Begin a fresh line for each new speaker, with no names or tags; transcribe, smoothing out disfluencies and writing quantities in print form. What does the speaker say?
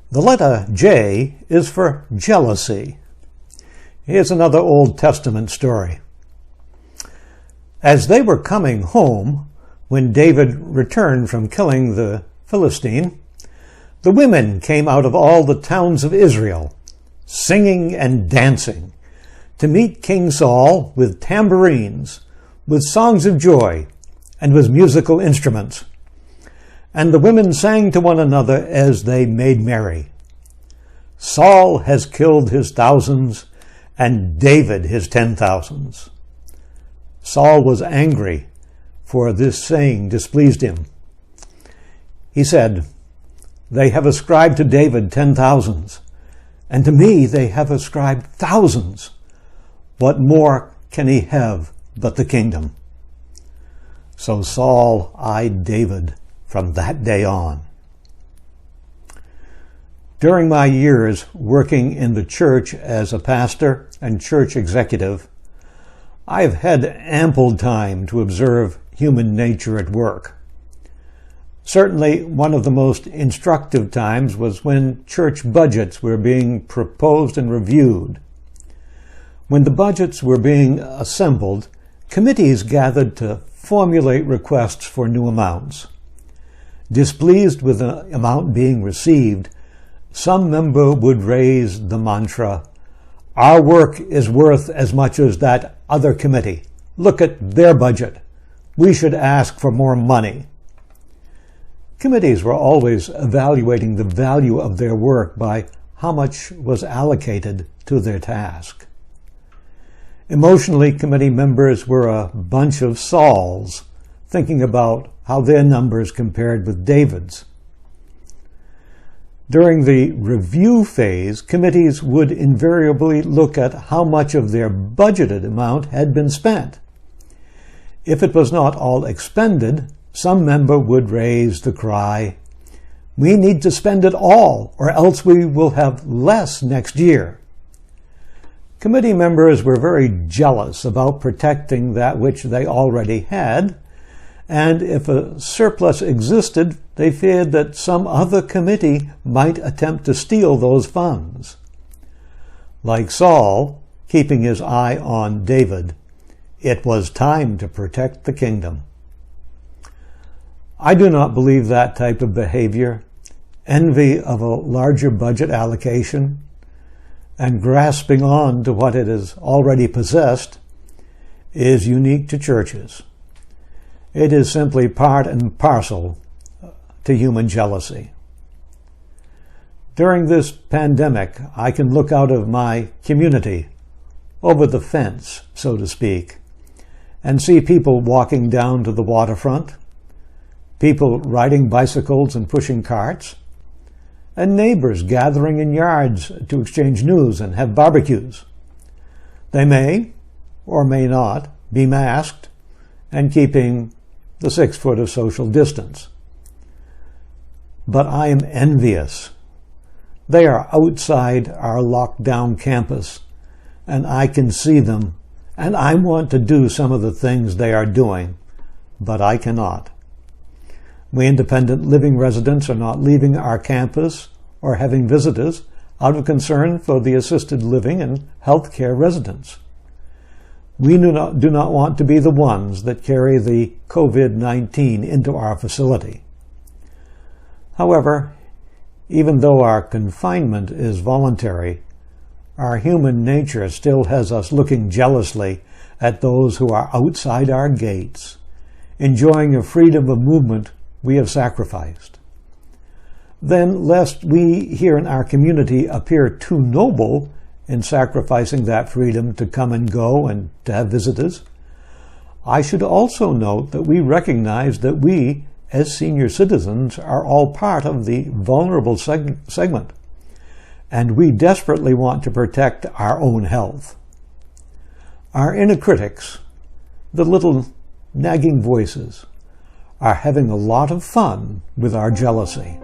The letter J is for jealousy. Here's another Old Testament story. As they were coming home, when David returned from killing the Philistine, the women came out of all the towns of Israel, singing and dancing, to meet King Saul with tambourines, with songs of joy, and with musical instruments. And the women sang to one another as they made merry. Saul has killed his thousands, and David his 10,000s. Saul was angry, for this saying displeased him. He said, "They have ascribed to David 10,000s, and to me they have ascribed thousands. What more can he have but the kingdom?" So Saul eyed David from that day on. During my years working in the church as a pastor and church executive, I've had ample time to observe human nature at work. Certainly, one of the most instructive times was when church budgets were being proposed and reviewed. When the budgets were being assembled, committees gathered to formulate requests for new amounts. Displeased with the amount being received, some member would raise the mantra, "Our work is worth as much as that other committee. Look at their budget. We should ask for more money." Committees were always evaluating the value of their work by how much was allocated to their task. Emotionally, committee members were a bunch of Sauls, thinking about how their numbers compared with David's. During the review phase, committees would invariably look at how much of their budgeted amount had been spent. If it was not all expended, some member would raise the cry, "We need to spend it all, or else we will have less next year." Committee members were very jealous about protecting that which they already had, and if a surplus existed, they feared that some other committee might attempt to steal those funds. Like Saul, keeping his eye on David, it was time to protect the kingdom. I do not believe that type of behavior, envy of a larger budget allocation, and grasping on to what it has already possessed, is unique to churches. It is simply part and parcel to human jealousy. During this pandemic, I can look out of my community, over the fence, so to speak, and see people walking down to the waterfront, people riding bicycles and pushing carts, and neighbors gathering in yards to exchange news and have barbecues. They may, or may not, be masked and keeping the 6 foot of social distance. But I am envious. They are outside our locked-down campus, and I can see them, and I want to do some of the things they are doing, but I cannot. We independent living residents are not leaving our campus or having visitors out of concern for the assisted living and healthcare residents. We do not want to be the ones that carry the COVID-19 into our facility. However, even though our confinement is voluntary, our human nature still has us looking jealously at those who are outside our gates, enjoying a freedom of movement we have sacrificed. Then, lest we here in our community appear too noble in sacrificing that freedom to come and go and to have visitors, I should also note that we recognize that we, as senior citizens, are all part of the vulnerable segment, and we desperately want to protect our own health. Our inner critics, the little nagging voices, are having a lot of fun with our jealousy.